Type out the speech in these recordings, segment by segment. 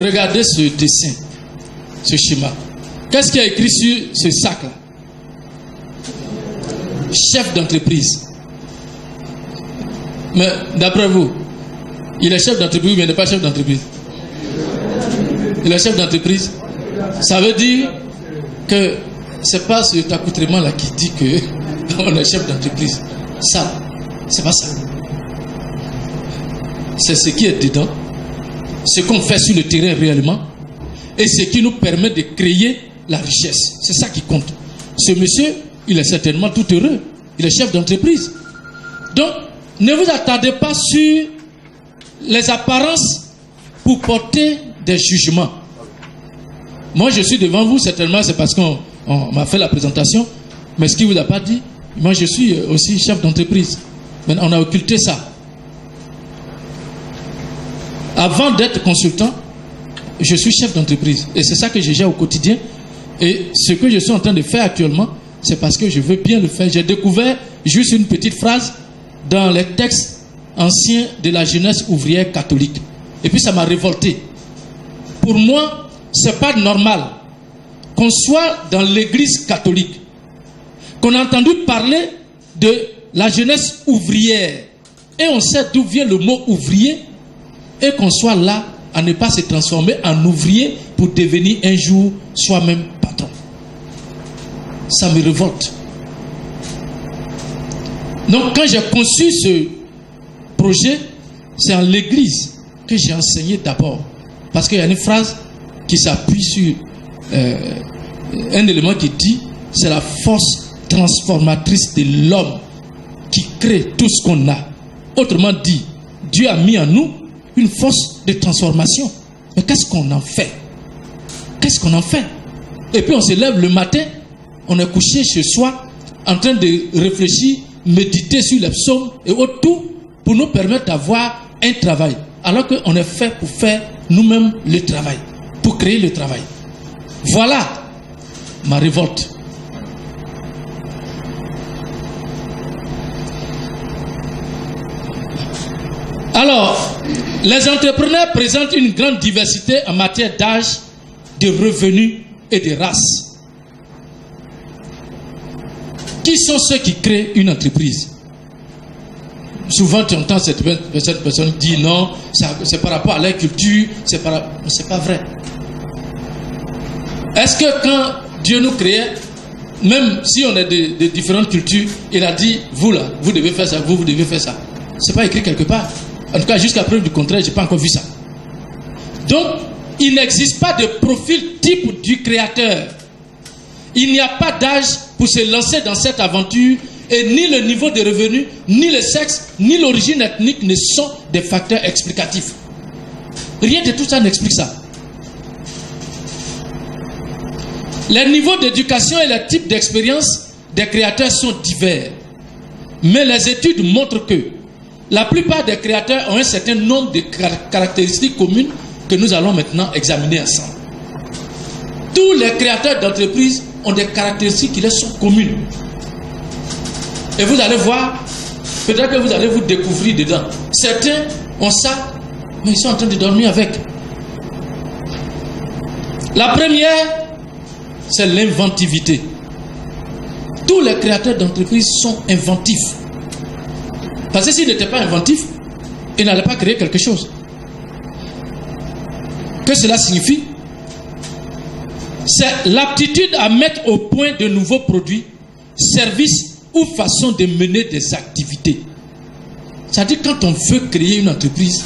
Regardez ce dessin, ce schéma. Qu'est-ce qu'il y a écrit sur ce sac-là? Chef d'entreprise. Mais d'après vous, il est chef d'entreprise ou il n'est pas chef d'entreprise? Il est chef d'entreprise. Ça veut dire que c'est pas cet accoutrement-là qui dit qu'on est chef d'entreprise. Ça, c'est pas ça. C'est ce qui est dedans, ce qu'on fait sur le terrain réellement, et ce qui nous permet de créer la richesse. C'est ça qui compte. Ce monsieur, il est certainement tout heureux. Il est chef d'entreprise. Donc, ne vous attardez pas sur les apparences pour porter des jugements. Moi, je suis devant vous, certainement, c'est parce qu'on m'a fait la présentation. Mais ce qu'il ne vous a pas dit, moi, je suis aussi chef d'entreprise. Maintenant, on a occulté ça. Avant d'être consultant, je suis chef d'entreprise. Et c'est ça que je gère au quotidien. Et ce que je suis en train de faire actuellement, c'est parce que je veux bien le faire. J'ai découvert juste une petite phrase dans les textes anciens de la jeunesse ouvrière catholique. Et puis ça m'a révolté. Pour moi, c'est pas normal qu'on soit dans l'église catholique, qu'on a entendu parler de la jeunesse ouvrière, et on sait d'où vient le mot ouvrier, et qu'on soit là à ne pas se transformer en ouvrier pour devenir un jour soi-même patron. Ça me révolte. Donc quand j'ai conçu ce projet, c'est en l'église que j'ai enseigné d'abord. Parce qu'il y a une phrase qui s'appuie sur un élément qui dit, c'est la force transformatrice de l'homme qui crée tout ce qu'on a. Autrement dit, Dieu a mis en nous une force de transformation. Mais qu'est-ce qu'on en fait? Qu'est-ce qu'on en fait? Et puis on se lève le matin, on est couché chez soi, en train de réfléchir, méditer sur les psaumes et autour pour nous permettre d'avoir un travail. Alors qu'on est fait pour faire nous-mêmes le travail, pour créer le travail. Voilà ma révolte. Alors, les entrepreneurs présentent une grande diversité en matière d'âge, de revenus et de race. Qui sont ceux qui créent une entreprise? Souvent, tu entends cette personne dire non, c'est par rapport à leur culture, c'est pas vrai. Est-ce que quand Dieu nous créait, même si on est de différentes cultures, il a dit, vous là, vous devez faire ça, vous devez faire ça. C'est pas écrit quelque part. En tout cas, jusqu'à preuve du contraire, je n'ai pas encore vu ça. Donc, il n'existe pas de profil type du créateur. Il n'y a pas d'âge pour se lancer dans cette aventure et ni le niveau de revenus, ni le sexe, ni l'origine ethnique ne sont des facteurs explicatifs. Rien de tout ça n'explique ça. Les niveaux d'éducation et les types d'expérience des créateurs sont divers. Mais les études montrent que la plupart des créateurs ont un certain nombre de caractéristiques communes que nous allons maintenant examiner ensemble. Tous les créateurs d'entreprises ont des caractéristiques qui leur sont communes. Et vous allez voir, peut-être que vous allez vous découvrir dedans. Certains ont ça, mais ils sont en train de dormir avec. La première, c'est l'inventivité. Tous les créateurs d'entreprises sont inventifs. Parce que s'ils n'étaient pas inventifs, ils n'allaient pas créer quelque chose. Que cela signifie? C'est l'aptitude à mettre au point de nouveaux produits, services ou façons de mener des activités. C'est-à-dire quand on veut créer une entreprise,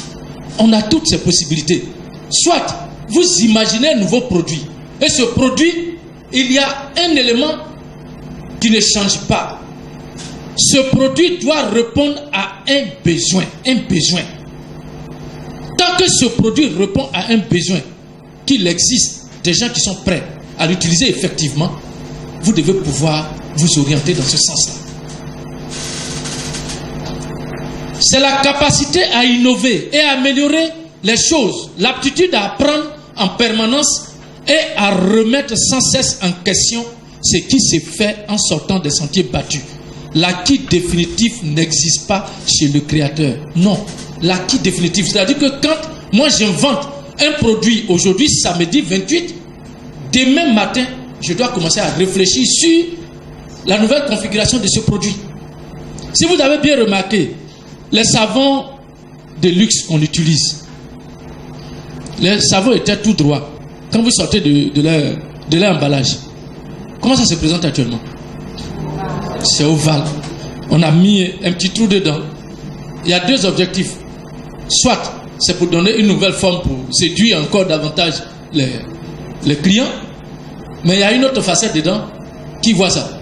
on a toutes ces possibilités. Soit vous imaginez un nouveau produit, et ce produit, il y a un élément qui ne change pas. Ce produit doit répondre à un besoin. Tant que ce produit répond à un besoin, qu'il existe des gens qui sont prêts à l'utiliser effectivement, vous devez pouvoir vous orienter dans ce sens-là. C'est la capacité à innover et à améliorer les choses, l'aptitude à apprendre en permanence et à remettre sans cesse en question ce qui s'est fait en sortant des sentiers battus. L'acquis définitif n'existe pas chez le créateur. Non, l'acquis définitif, c'est-à-dire que quand moi j'invente un produit aujourd'hui, samedi 28, demain matin, je dois commencer à réfléchir sur la nouvelle configuration de ce produit. Si vous avez bien remarqué, les savons de luxe qu'on utilise, les savons étaient tout droits. Quand vous sortez de leur emballage, comment ça se présente actuellement? C'est ovale. On a mis un petit trou dedans. Il y a deux objectifs. Soit c'est pour donner une nouvelle forme, pour séduire encore davantage les clients, mais il y a une autre facette dedans. Qui voit ça?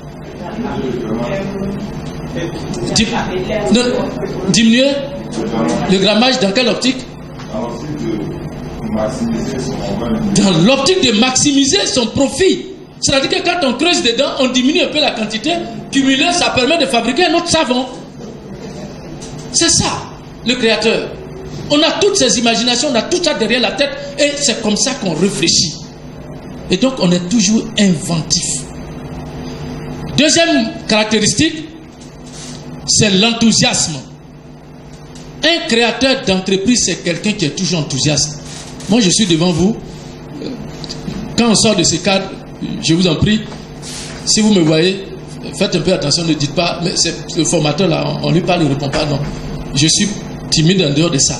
Diminuer le grammage dans quelle optique? Dans l'optique de maximiser son profit. C'est-à-dire que quand on creuse dedans, on diminue un peu la quantité. Cumuler, ça permet de fabriquer un autre savon. C'est ça, le créateur. On a toutes ces imaginations, on a tout ça derrière la tête, et c'est comme ça qu'on réfléchit. Et donc, on est toujours inventif. Deuxième caractéristique, c'est l'enthousiasme. Un créateur d'entreprise, c'est quelqu'un qui est toujours enthousiaste. Moi, je suis devant vous. Quand on sort de ce cadre, je vous en prie, si vous me voyez, faites un peu attention, ne dites pas, mais c'est le formateur là, on lui parle, il ne répond pas, non. Je suis timide en dehors de ça.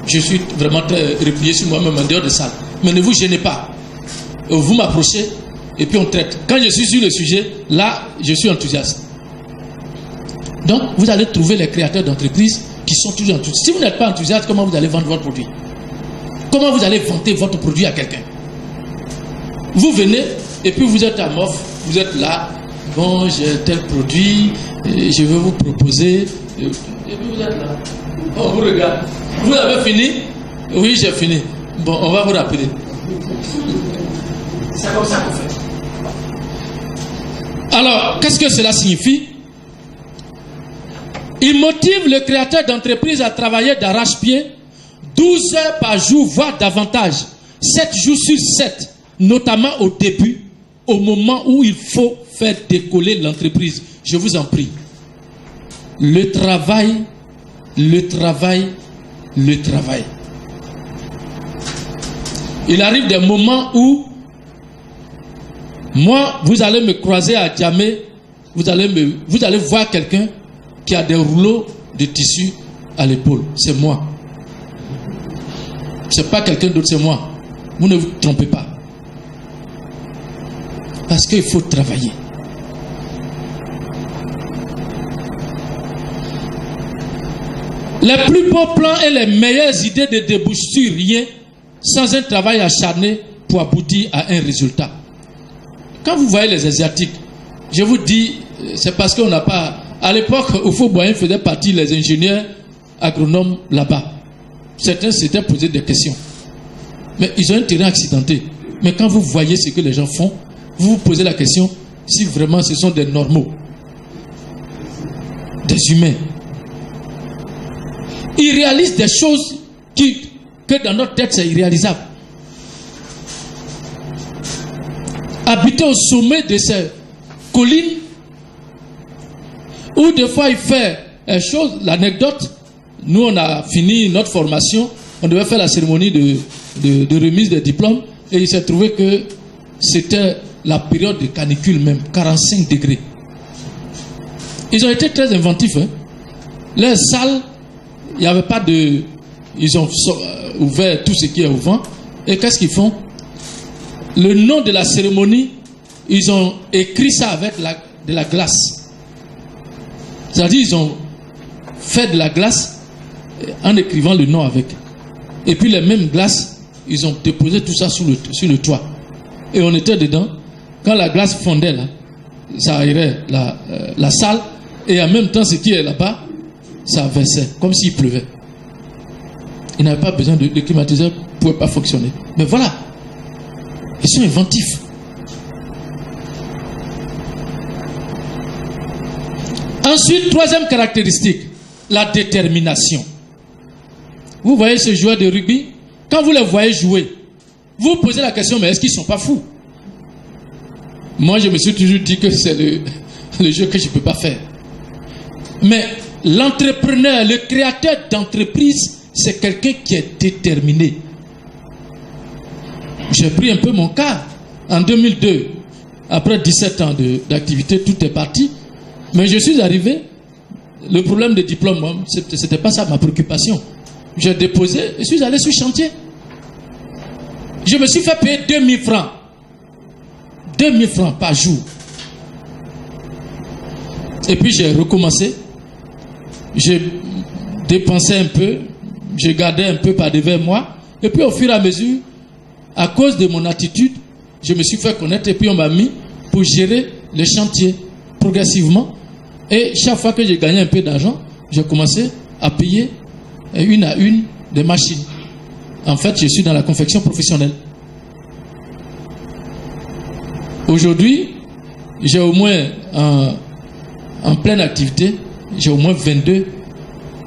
Je suis vraiment très replié sur moi-même en dehors de ça. Mais ne vous gênez pas. Vous m'approchez et puis on traite. Quand je suis sur le sujet, là, je suis enthousiaste. Donc, vous allez trouver les créateurs d'entreprises qui sont toujours enthousiastes. Si vous n'êtes pas enthousiaste, comment vous allez vendre votre produit? Comment vous allez vanter votre produit à quelqu'un? Vous venez et puis vous êtes à MOF, vous êtes là. Bon, j'ai tel produit, je vais vous proposer. Et puis vous êtes là. On vous regarde. Vous avez fini? Oui, j'ai fini. Bon, on va vous rappeler. C'est comme ça qu'on fait. Alors, qu'est-ce que cela signifie? Il motive le créateur d'entreprise à travailler d'arrache-pied 12 heures par jour, voire davantage, 7 jours sur 7, notamment au début, au moment où il faut faire décoller l'entreprise. Je vous en prie. Le travail. Il arrive des moments où, moi, vous allez me croiser à Djamé, vous allez voir quelqu'un qui a des rouleaux de tissu à l'épaule. C'est moi. C'est pas quelqu'un d'autre, c'est moi. Vous ne vous trompez pas. Parce qu'il faut travailler. Les plus beaux plans et les meilleures idées ne débouchent sur rien sans un travail acharné pour aboutir à un résultat. Quand vous voyez les Asiatiques, je vous dis, c'est parce qu'on n'a pas... À l'époque, Houphouët-Boigny faisait partie des ingénieurs agronomes là-bas. Certains s'étaient posé des questions. Mais ils ont un terrain accidenté. Mais quand vous voyez ce que les gens font, vous vous posez la question si vraiment ce sont des normaux, des humains. Ils réalisent des choses que dans notre tête c'est irréalisable. Habiter au sommet de ces collines, où des fois il fait chose, l'anecdote, nous on a fini notre formation, on devait faire la cérémonie de remise des diplômes, et il s'est trouvé que c'était la période de canicule même, 45 degrés. Ils ont été très inventifs. Les salles, il n'y avait pas de... Ils ont ouvert tout ce qui est au vent. Et qu'est-ce qu'ils font? Le nom de la cérémonie, ils ont écrit ça avec de la glace. C'est-à-dire ils ont fait de la glace en écrivant le nom avec. Et puis les mêmes glaces, ils ont déposé tout ça sur le toit. Et on était dedans. Quand la glace fondait là, ça aérait la salle. Et en même temps, ce qui est là-bas, ça versait, comme s'il pleuvait. Ils n'avaient pas besoin de climatiseur, ne pouvaient pas fonctionner. Mais voilà, ils sont inventifs. Ensuite, troisième caractéristique, la détermination. Vous voyez ces joueurs de rugby, quand vous les voyez jouer, vous vous posez la question, mais est-ce qu'ils ne sont pas fous? Moi, je me suis toujours dit que c'est le jeu que je ne peux pas faire. Mais l'entrepreneur, le créateur d'entreprise, c'est quelqu'un qui est déterminé. j'ai pris un peu mon cas. En 2002, après 17 ans d'activité, tout est parti. Mais je suis arrivé, le problème de diplôme, c'était pas ça ma préoccupation. J'ai déposé et suis allé sur chantier. Je me suis fait payer 2000 francs. 2000 francs par jour. Et puis j'ai recommencé. J'ai dépensé un peu. J'ai gardé un peu par devers moi. Et puis au fur et à mesure, à cause de mon attitude, je me suis fait connaître et puis on m'a mis pour gérer les chantiers progressivement. Et chaque fois que j'ai gagné un peu d'argent, j'ai commencé à payer une à une des machines. En fait, je suis dans la confection professionnelle. Aujourd'hui, j'ai au moins, en pleine activité, j'ai au moins 22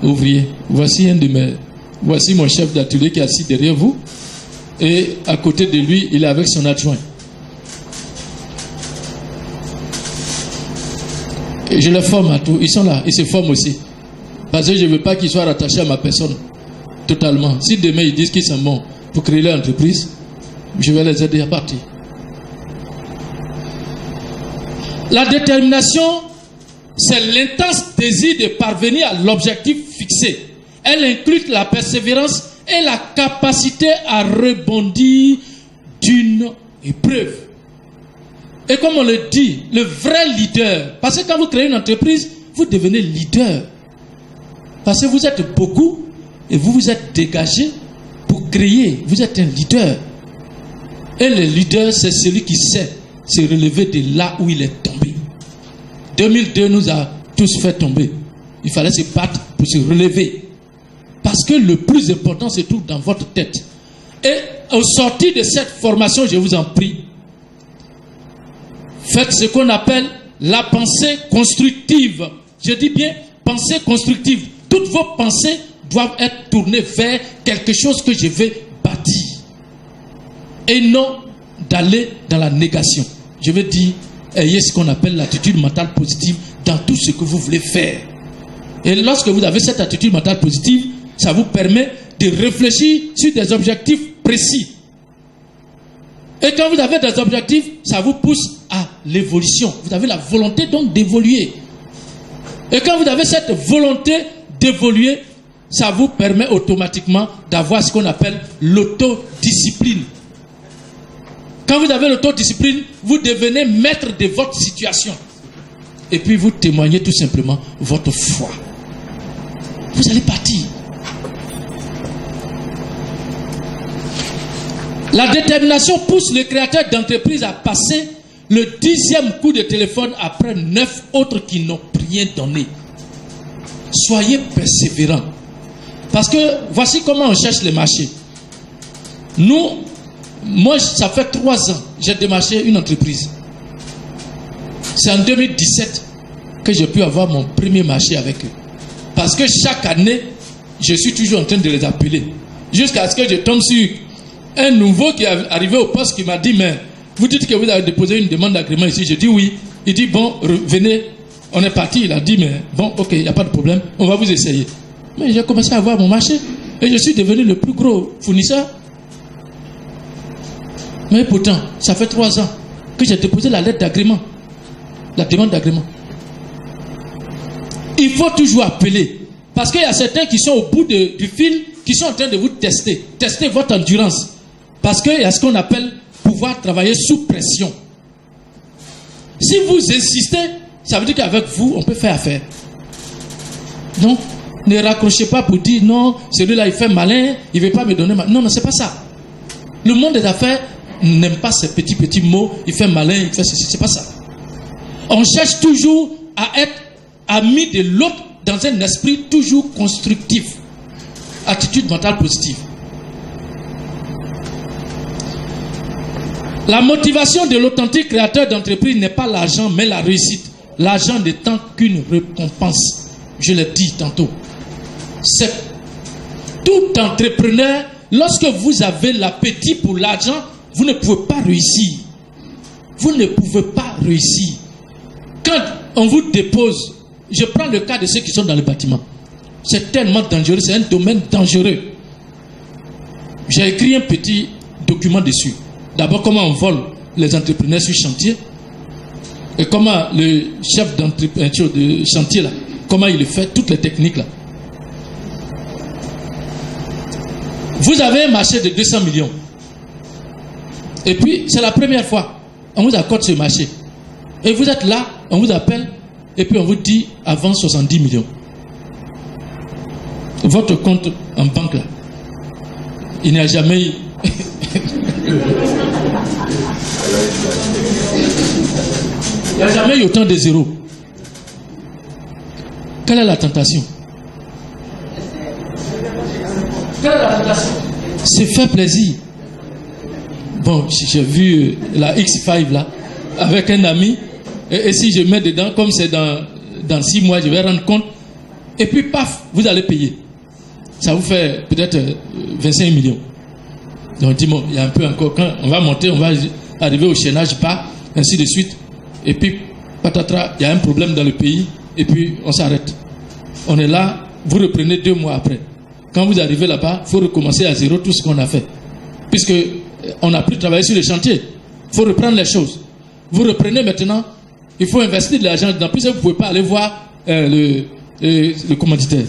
ouvriers. Voici mon chef d'atelier qui est assis derrière vous. Et à côté de lui, il est avec son adjoint. Et je les forme à tout. Ils sont là. Ils se forment aussi. Parce que je ne veux pas qu'ils soient rattachés à ma personne totalement. Si demain ils disent qu'ils sont bons pour créer leur entreprise, je vais les aider à partir. La détermination, c'est l'intense désir de parvenir à l'objectif fixé. Elle inclut la persévérance et la capacité à rebondir d'une épreuve. Et comme on le dit, le vrai leader, parce que quand vous créez une entreprise, vous devenez leader. Parce que vous êtes beaucoup et vous vous êtes dégagé pour créer. Vous êtes un leader. Et le leader, c'est celui qui sait se relever de là où il est tombé. 2002 nous a tous fait tomber. Il fallait se battre pour se relever. Parce que le plus important se trouve dans votre tête. Et au sortir de cette formation, je vous en prie, faites ce qu'on appelle la pensée constructive. Je dis bien pensée constructive. Toutes vos pensées doivent être tournées vers quelque chose que je vais bâtir. Et non d'aller dans la négation. Je veux dire, ayez ce qu'on appelle l'attitude mentale positive dans tout ce que vous voulez faire. Et lorsque vous avez cette attitude mentale positive, ça vous permet de réfléchir sur des objectifs précis. Et quand vous avez des objectifs, ça vous pousse à l'évolution. Vous avez la volonté donc d'évoluer. Et quand vous avez cette volonté d'évoluer, ça vous permet automatiquement d'avoir ce qu'on appelle l'autodiscipline. Quand vous avez l'autodiscipline, vous devenez maître de votre situation. Et puis vous témoignez tout simplement votre foi. Vous allez partir. La détermination pousse le créateur d'entreprise à passer le 10e coup de téléphone après 9 autres qui n'ont rien donné. Soyez persévérants. Parce que voici comment on cherche les marchés. Moi, ça fait 3 ans que j'ai démarché une entreprise. C'est en 2017 que j'ai pu avoir mon premier marché avec eux. Parce que chaque année, je suis toujours en train de les appeler. Jusqu'à ce que je tombe sur un nouveau qui est arrivé au poste qui m'a dit, mais vous dites que vous avez déposé une demande d'agrément ici. Je dis oui. Il dit, bon, venez. On est parti. Il a dit, mais bon, ok, il n'y a pas de problème. On va vous essayer. Mais j'ai commencé à avoir mon marché. Et je suis devenu le plus gros fournisseur. Mais pourtant, ça fait 3 ans que j'ai déposé la lettre d'agrément. La demande d'agrément. Il faut toujours appeler. Parce qu'il y a certains qui sont au bout du fil, qui sont en train de vous tester. Tester votre endurance. Parce qu'il y a ce qu'on appelle pouvoir travailler sous pression. Si vous insistez, ça veut dire qu'avec vous, on peut faire affaire. Donc, ne raccrochez pas pour dire non, celui-là il fait malin, il ne veut pas me donner malin. Non, c'est pas ça. Le monde des affaires n'aime pas ces petits mots, il fait malin, il fait ceci, c'est pas ça. On cherche toujours à être ami de l'autre dans un esprit toujours constructif. Attitude mentale positive. La motivation de l'authentique créateur d'entreprise n'est pas l'argent, mais la réussite. L'argent n'étant qu'une récompense. Je l'ai dit tantôt. C'est tout entrepreneur, lorsque vous avez l'appétit pour l'argent, vous ne pouvez pas réussir. Vous ne pouvez pas réussir. Quand on vous dépose, je prends le cas de ceux qui sont dans le bâtiment. C'est tellement dangereux, c'est un domaine dangereux. J'ai écrit un petit document dessus. D'abord, comment on vole les entrepreneurs sur chantier. Et comment le chef de chantier, là, comment il le fait, toutes les techniques là. Vous avez un marché de 200 millions. Et puis, c'est la première fois, on vous accorde ce marché. Et vous êtes là, on vous appelle, et puis on vous dit, avant 70 millions. Votre compte en banque, là, il n'y a jamais eu... Il n'y a jamais eu autant de zéros. Quelle est la tentation? Quelle est la tentation? C'est faire plaisir. Bon, j'ai vu la X5 là, avec un ami, et si je mets dedans, comme c'est dans 6 mois, je vais rendre compte, et puis paf, vous allez payer. Ça vous fait peut-être 25 millions. Donc, dis-moi, il y a un peu encore, quand on va monter, on va arriver au chaînage bas, ainsi de suite. Et puis, patatras, il y a un problème dans le pays, et puis on s'arrête. On est là, vous reprenez 2 mois après. Quand vous arrivez là-bas, il faut recommencer à zéro tout ce qu'on a fait. Puisque on n'a plus travaillé sur le chantier. Il faut reprendre les choses. Vous reprenez maintenant, il faut investir de l'argent dedans. Puisque vous ne pouvez pas aller voir le commanditaire.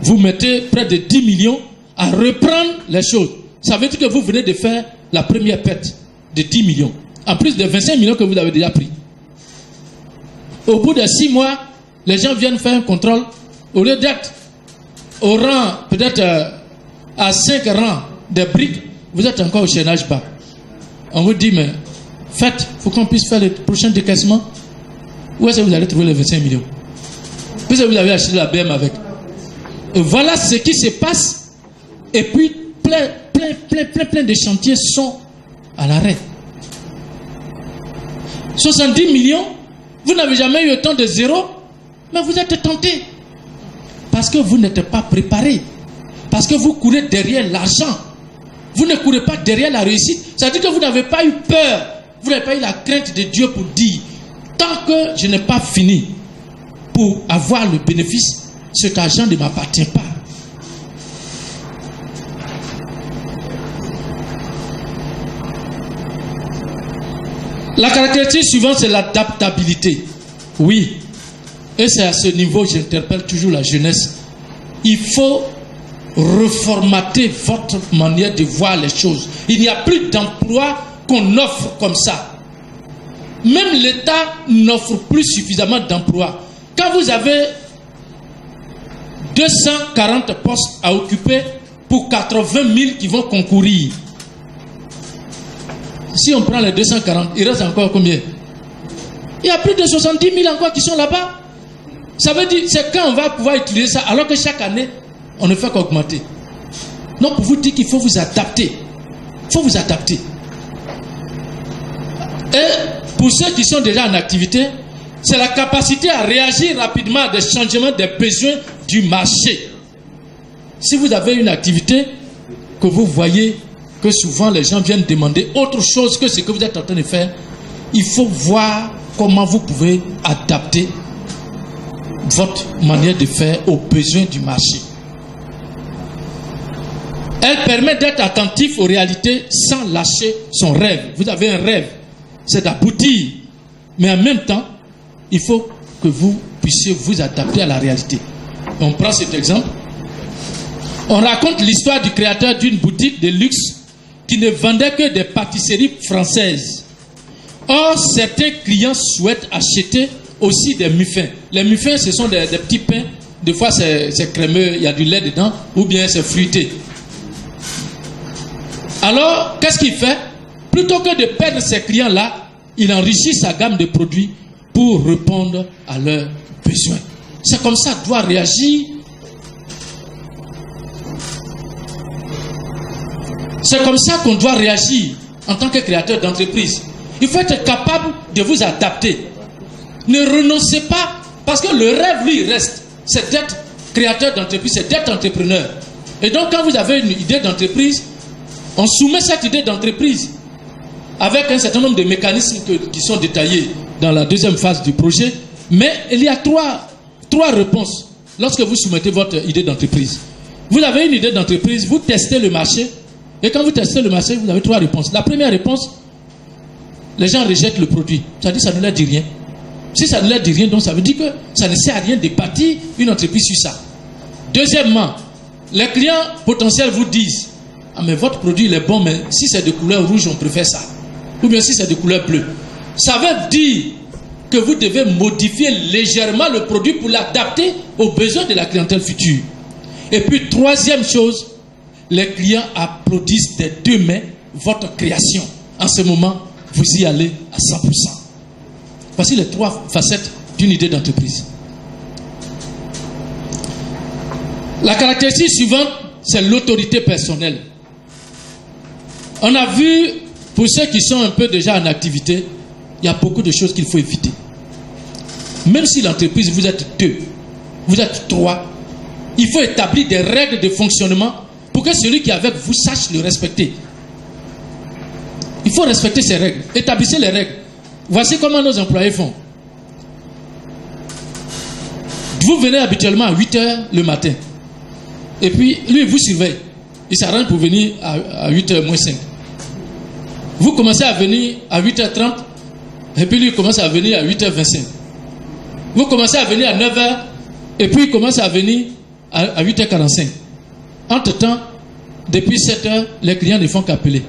Vous mettez près de 10 millions à reprendre les choses. Ça veut dire que vous venez de faire la première perte de 10 millions. En plus des 25 millions que vous avez déjà pris. Au bout de 6 mois, les gens viennent faire un contrôle. Au lieu d'être au rang, peut-être à 5 rangs des briques, vous êtes encore au chaînage bas. On vous dit, mais faites, il faut qu'on puisse faire le prochain décaissement. Où est-ce que vous allez trouver les 25 millions? Puisque vous avez acheté la BM avec. Et voilà ce qui se passe. Et puis, plein de chantiers sont à l'arrêt. 70 millions, vous n'avez jamais eu autant de zéro, mais vous êtes tenté. Parce que vous n'êtes pas préparé. Parce que vous courez derrière l'argent. Vous ne courez pas derrière la réussite. Ça veut dire que vous n'avez pas eu peur. Vous n'avez pas eu la crainte de Dieu pour dire, tant que je n'ai pas fini pour avoir le bénéfice, cet argent ne m'appartient pas. La caractéristique suivante, c'est l'adaptabilité. Oui. Et c'est à ce niveau que j'interpelle toujours la jeunesse. Il faut reformater votre manière de voir les choses. Il n'y a plus d'emploi qu'on offre comme ça. Même l'État n'offre plus suffisamment d'emplois. Quand vous avez 240 postes à occuper pour 80 000 qui vont concourir, si on prend les 240, il reste encore combien? Il y a plus de 70 000 encore qui sont là-bas. Ça veut dire, c'est quand on va pouvoir utiliser ça, alors que chaque année, on ne fait qu'augmenter. Non, pour vous dire qu'il faut vous adapter. Il faut vous adapter. Et pour ceux qui sont déjà en activité, c'est la capacité à réagir rapidement à des changements des besoins du marché. Si vous avez une activité que vous voyez que souvent les gens viennent demander autre chose que ce que vous êtes en train de faire, il faut voir comment vous pouvez adapter votre manière de faire aux besoins du marché. Elle permet d'être attentif aux réalités sans lâcher son rêve. Vous avez un rêve, c'est d'aboutir. Mais en même temps, il faut que vous puissiez vous adapter à la réalité. On prend cet exemple. On raconte l'histoire du créateur d'une boutique de luxe qui ne vendait que des pâtisseries françaises. Or, certains clients souhaitent acheter aussi des muffins. Les muffins, ce sont des petits pains. Des fois, c'est crémeux, il y a du lait dedans, ou bien c'est fruité. Alors, qu'est-ce qu'il fait? Plutôt que de perdre ces clients-là, il enrichit sa gamme de produits pour répondre à leurs besoins. C'est comme ça qu'on doit réagir. C'est comme ça qu'on doit réagir en tant que créateur d'entreprise. Il faut être capable de vous adapter. Ne renoncez pas, parce que le rêve, lui, reste. C'est d'être créateur d'entreprise, c'est d'être entrepreneur. Et donc, quand vous avez une idée d'entreprise, on soumet cette idée d'entreprise avec un certain nombre de mécanismes qui sont détaillés dans la deuxième phase du projet. Mais il y a trois réponses lorsque vous soumettez votre idée d'entreprise. Vous avez une idée d'entreprise, vous testez le marché, Et quand vous testez le marché, vous avez 3 réponses. La première réponse, les gens rejettent le produit. Ça dit ça ne leur dit rien. Si ça ne leur dit rien, donc ça veut dire que ça ne sert à rien de bâtir une entreprise sur ça. Deuxièmement, les clients potentiels vous disent « Ah mais votre produit il est bon, mais si c'est de couleur rouge, on préfère ça. » Ou bien si c'est de couleur bleue. Ça veut dire que vous devez modifier légèrement le produit pour l'adapter aux besoins de la clientèle future. Et puis, troisième chose, les clients applaudissent des 2 mains votre création. En ce moment, vous y allez à 100%. Voici les 3 facettes d'une idée d'entreprise. La caractéristique suivante, c'est l'autorité personnelle. On a vu, pour ceux qui sont un peu déjà en activité, il y a beaucoup de choses qu'il faut éviter. Même si l'entreprise, vous êtes 2, vous êtes 3, il faut établir des règles de fonctionnement pour que celui qui est avec vous sache le respecter. Il faut respecter ces règles. Établissez les règles. Voici comment nos employés font. Vous venez habituellement à 8h le matin. Et puis, lui, vous surveille. Il s'arrange pour venir à 8h moins 5. Vous commencez à venir à 8h30. Et puis, lui, il commence à venir à 8h25. Vous commencez à venir à 9h. Et puis, il commence à venir à 8h45. Entre-temps, depuis 7h, les clients ne font qu'appeler.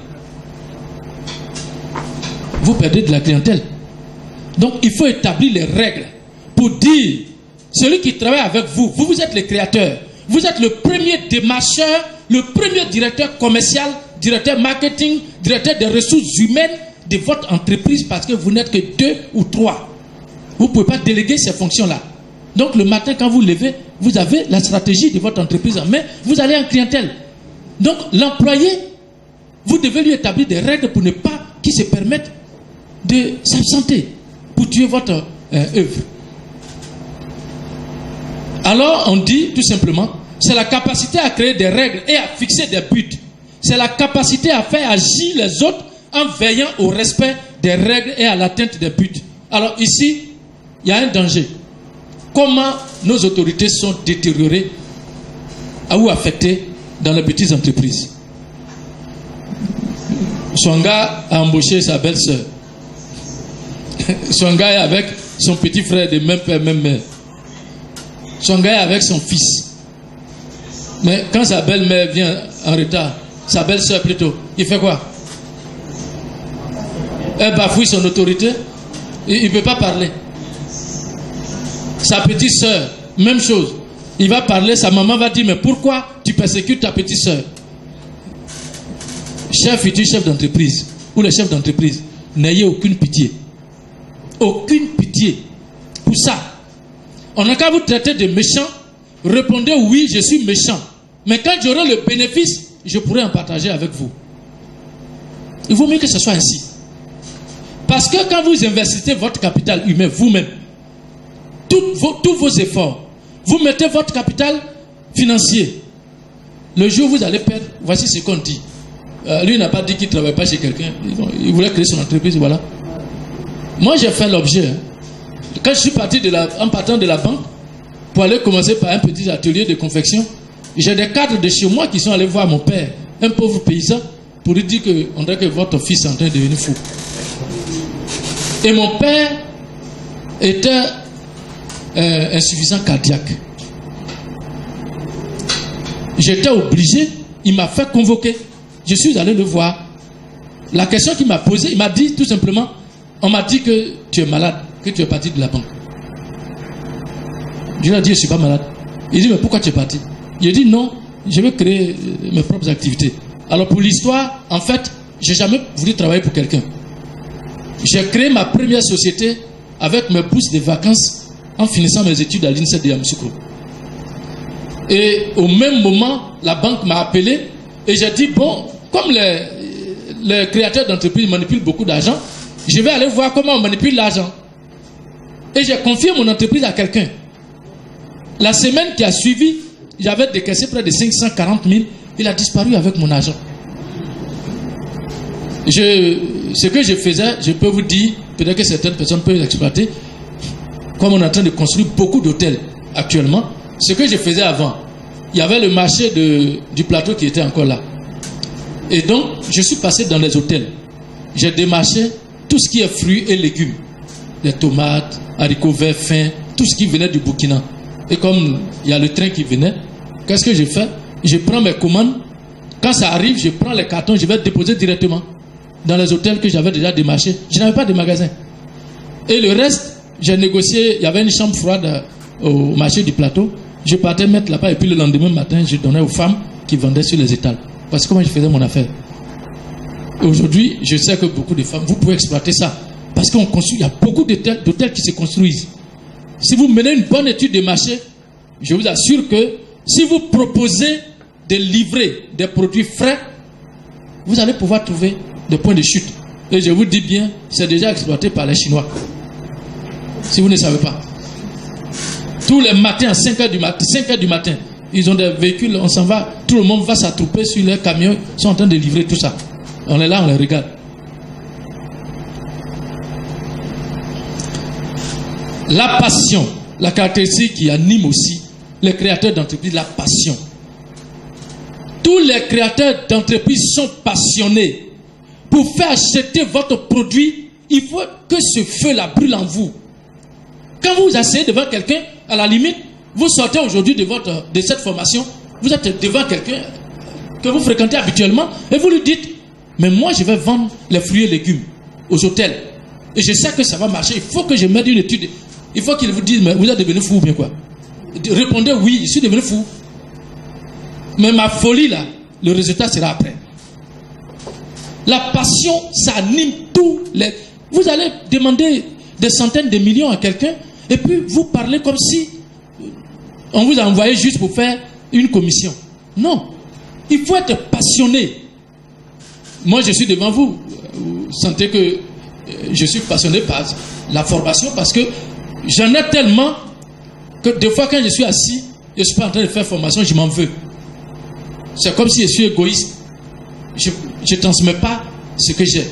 Vous perdez de la clientèle. Donc, il faut établir les règles pour dire, celui qui travaille avec vous, vous êtes le créateur. Vous êtes le premier démarcheur, le premier directeur commercial, directeur marketing, directeur des ressources humaines de votre entreprise parce que vous n'êtes que 2 ou 3. Vous ne pouvez pas déléguer ces fonctions-là. Donc, le matin, quand vous levez, vous avez la stratégie de votre entreprise en main, vous allez en clientèle. Donc, l'employé, vous devez lui établir des règles pour ne pas qu'il se permette de s'absenter pour tuer votre œuvre. Alors, on dit tout simplement, c'est la capacité à créer des règles et à fixer des buts. C'est la capacité à faire agir les autres en veillant au respect des règles et à l'atteinte des buts. Alors ici, il y a un danger. Comment nos autorités sont détériorées ou affectées dans les petites entreprises. Son gars a embauché sa belle-sœur. Son gars est avec son petit frère de même père, même mère. Son gars est avec son fils. Mais quand sa belle-mère vient en retard, sa belle-sœur plutôt, il fait quoi? Elle bafouille son autorité. Il ne peut pas parler. Sa petite sœur, même chose. Il va parler, sa maman va dire, mais pourquoi tu persécutes ta petite sœur? Cher futur chef d'entreprise, ou les chefs d'entreprise, n'ayez aucune pitié. Aucune pitié. Pour ça, on n'a qu'à vous traiter de méchant. Répondez oui, je suis méchant. Mais quand j'aurai le bénéfice, je pourrai en partager avec vous. Il vaut mieux que ce soit ainsi. Parce que quand vous investissez votre capital humain vous-même, tous vos efforts, vous mettez votre capital financier. Le jour où vous allez perdre, voici ce qu'on dit. Lui n'a pas dit qu'il ne travaille pas chez quelqu'un. Il voulait créer son entreprise, voilà. Moi, j'ai fait l'objet. Quand je suis parti en partant de la banque, pour aller commencer par un petit atelier de confection, j'ai des cadres de chez moi qui sont allés voir mon père, un pauvre paysan, pour lui dire qu'on dirait que votre fils est en train de devenir fou. Et mon père était insuffisant cardiaque. J'étais obligé, il m'a fait convoquer. Je suis allé le voir. La question qu'il m'a posée, il m'a dit tout simplement, on m'a dit que tu es malade, que tu es parti de la banque. Je lui ai dit, je ne suis pas malade. Il dit, mais pourquoi tu es parti? Il a dit, non, je veux créer mes propres activités. Alors pour l'histoire, en fait, je n'ai jamais voulu travailler pour quelqu'un. J'ai créé ma première société avec mes bourses de vacances en finissant mes études à l'INSEE de Yamoussoukro. Et au même moment, la banque m'a appelé et j'ai dit, bon, comme les créateurs d'entreprises manipulent beaucoup d'argent, je vais aller voir comment on manipule l'argent. Et j'ai confié mon entreprise à quelqu'un. La semaine qui a suivi, j'avais décaissé près de 540 000. Il a disparu avec mon argent. Ce que je faisais, je peux vous dire, peut-être que certaines personnes peuvent l'exploiter, comme on est en train de construire beaucoup d'hôtels actuellement. Ce que je faisais avant, il y avait le marché du plateau qui était encore là. Et donc, je suis passé dans les hôtels. J'ai démarché tout ce qui est fruits et légumes. Les tomates, haricots verts fins, tout ce qui venait du Burkina. Et comme il y a le train qui venait, qu'est-ce que je fais? Je prends mes commandes. Quand ça arrive, je prends les cartons, je vais déposer directement dans les hôtels que j'avais déjà démarchés. Je n'avais pas de magasin. Et le reste, j'ai négocié. Il y avait une chambre froide au marché du plateau. Je partais mettre là-bas et puis le lendemain matin, je donnais aux femmes qui vendaient sur les étals. Parce que comment je faisais mon affaire. Aujourd'hui, je sais que beaucoup de femmes, vous pouvez exploiter ça. Parce qu'on construit, il y a beaucoup d'hôtels qui se construisent. Si vous menez une bonne étude de marché, je vous assure que si vous proposez de livrer des produits frais, vous allez pouvoir trouver des points de chute. Et je vous dis bien, c'est déjà exploité par les Chinois. Si vous ne savez pas. Tous les matins, à 5 h du matin, ils ont des véhicules, on s'en va, tout le monde va s'attrouper sur leurs camions, ils sont en train de livrer tout ça. On est là, on les regarde. La passion, la caractéristique qui anime aussi les créateurs d'entreprises, la passion. Tous les créateurs d'entreprises sont passionnés. Pour faire acheter votre produit, il faut que ce feu-là brûle en vous. Quand vous asseyez devant quelqu'un, à la limite, vous sortez aujourd'hui de cette formation, vous êtes devant quelqu'un que vous fréquentez habituellement et vous lui dites, mais moi je vais vendre les fruits et légumes aux hôtels. Et je sais que ça va marcher, il faut que je mette une étude. Il faut qu'il vous dise, mais vous êtes devenu fou ou bien quoi? Répondez oui, je suis devenu fou. Mais ma folie là, le résultat sera après. La passion, ça anime tous les... Vous allez demander des centaines de millions à quelqu'un et puis vous parlez comme si on vous a envoyé juste pour faire une commission. Non. Il faut être passionné. Moi, je suis devant vous. Vous sentez que je suis passionné par la formation parce que j'en ai tellement que des fois quand je suis assis, je ne suis pas en train de faire formation, je m'en veux. C'est comme si je suis égoïste. Je ne transmets pas ce que j'ai.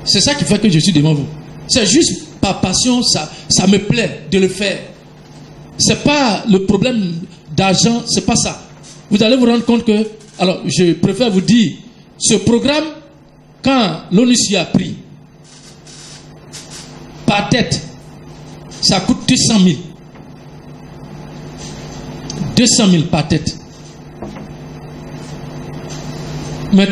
C'est ça qui fait que je suis devant vous. C'est juste par passion, ça me plaît de le faire. Ce n'est pas le problème d'argent, ce n'est pas ça. Vous allez vous rendre compte que, alors je préfère vous dire, ce programme, quand l'ONU s'y a pris, par tête, ça coûte 200 000. 200 000 par tête. Mais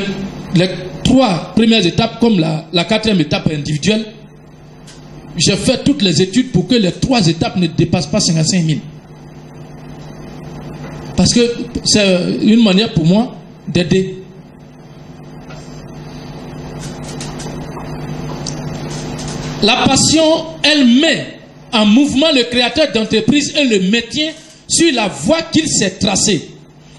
les 3 premières étapes, comme la 4e étape individuelle, j'ai fait toutes les études pour que les 3 étapes ne dépassent pas 55 000. Parce que c'est une manière pour moi d'aider. La passion, elle met en mouvement le créateur d'entreprise et le maintient sur la voie qu'il s'est tracée.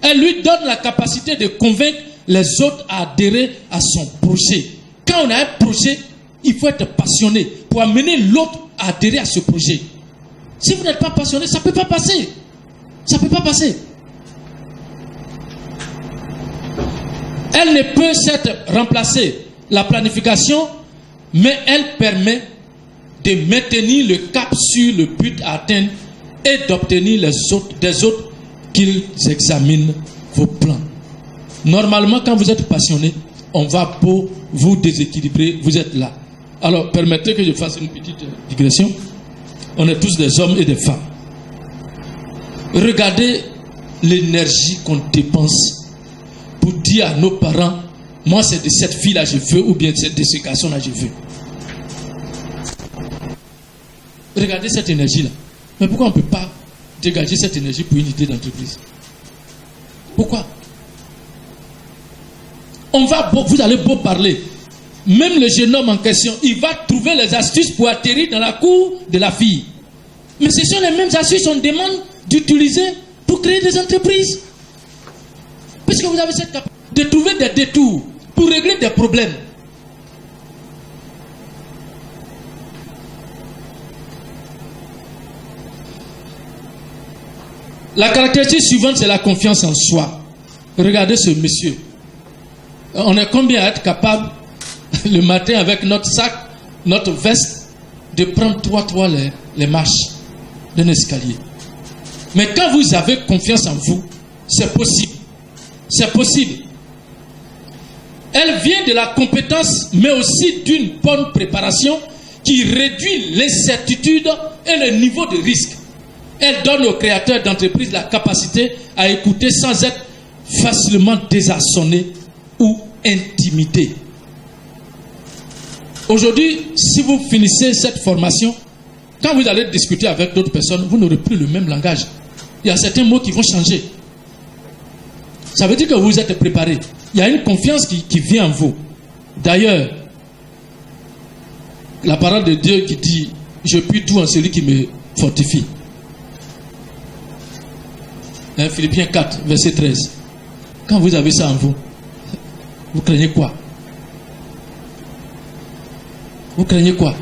Elle lui donne la capacité de convaincre les autres à adhérer à son projet. Quand on a un projet, il faut être passionné pour amener l'autre à adhérer à ce projet. Si vous n'êtes pas passionné, ça ne peut pas passer. Ça ne peut pas passer. Elle ne peut certes remplacer la planification, mais elle permet de maintenir le cap sur le but à atteindre et d'obtenir des autres qu'ils examinent vos plans. Normalement, quand vous êtes passionné, on va pour vous déséquilibrer, vous êtes là. Alors, permettez que je fasse une petite digression. On est tous des hommes et des femmes. Regardez l'énergie qu'on dépense pour dire à nos parents, moi c'est de cette fille-là je veux, ou bien c'est de ce garçon-là je veux. Regardez cette énergie-là. Mais pourquoi on ne peut pas dégager cette énergie pour une idée d'entreprise? Pourquoi? Vous allez beau parler. Même le jeune homme en question, il va trouver les astuces pour atterrir dans la cour de la fille. Mais ce sont les mêmes astuces qu'on demande d'utiliser pour créer des entreprises. Puisque vous avez cette capacité de trouver des détours pour régler des problèmes. La caractéristique suivante, c'est la confiance en soi. Regardez ce monsieur. On est combien à être capable, le matin, avec notre sac, notre veste, de prendre 3 les marches d'un escalier. Mais quand vous avez confiance en vous, c'est possible. C'est possible. Elle vient de la compétence, mais aussi d'une bonne préparation qui réduit l'incertitude et le niveau de risque. Elle donne aux créateurs d'entreprises la capacité à écouter sans être facilement désarçonné ou intimidé. Aujourd'hui, si vous finissez cette formation, quand vous allez discuter avec d'autres personnes, vous n'aurez plus le même langage. Il y a certains mots qui vont changer. Ça veut dire que vous êtes préparé. Il y a une confiance qui vient en vous. D'ailleurs, la parole de Dieu qui dit « Je puis tout en celui qui me fortifie ». Philippiens 4, verset 13. Quand vous avez ça en vous, vous craignez quoi? Vous craignez quoi?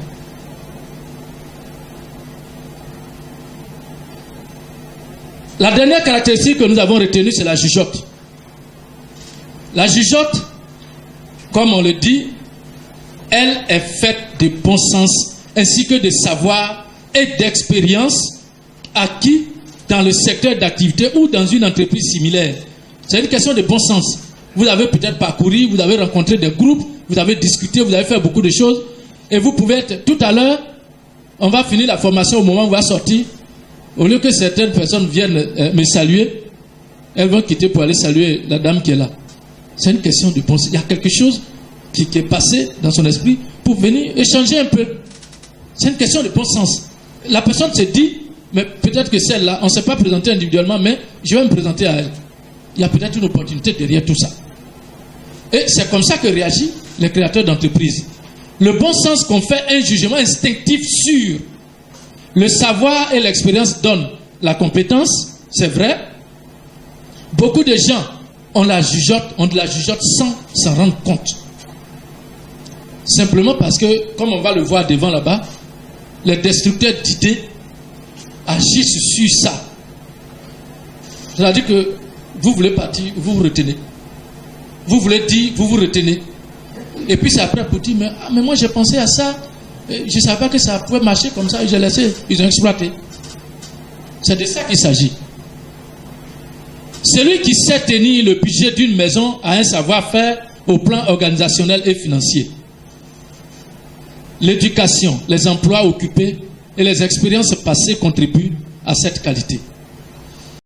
La dernière caractéristique que nous avons retenue, c'est la jugeote. La jugeote, comme on le dit, elle est faite de bon sens ainsi que de savoir et d'expérience acquis dans le secteur d'activité ou dans une entreprise similaire. C'est une question de bon sens. Vous avez peut-être parcouru, vous avez rencontré des groupes, vous avez discuté, vous avez fait beaucoup de choses et vous pouvez être, tout à l'heure, on va finir la formation au moment où on va sortir. Au lieu que certaines personnes viennent me saluer, elles vont quitter pour aller saluer la dame qui est là. C'est une question de bon sens. Il y a quelque chose qui est passé dans son esprit pour venir échanger un peu. C'est une question de bon sens. La personne se dit, mais peut-être que celle-là, on ne s'est pas présenté individuellement, mais je vais me présenter à elle. Il y a peut-être une opportunité derrière tout ça. Et c'est comme ça que réagissent les créateurs d'entreprises. Le bon sens confère un jugement instinctif sûr. Le savoir et l'expérience donnent la compétence, c'est vrai. Beaucoup de gens ont de la jugeote sans s'en rendre compte. Simplement parce que, comme on va le voir devant là-bas, les destructeurs d'idées agissent sur ça. C'est-à-dire que vous voulez partir, vous vous retenez. Vous voulez dire, vous vous retenez. Et puis c'est après pour dire, mais moi j'ai pensé à ça, je ne savais pas que ça pouvait marcher comme ça, et j'ai laissé, ils ont exploité. C'est de ça qu'il s'agit. Celui qui sait tenir le budget d'une maison a un savoir-faire au plan organisationnel et financier. L'éducation, les emplois occupés et les expériences passées contribuent à cette qualité.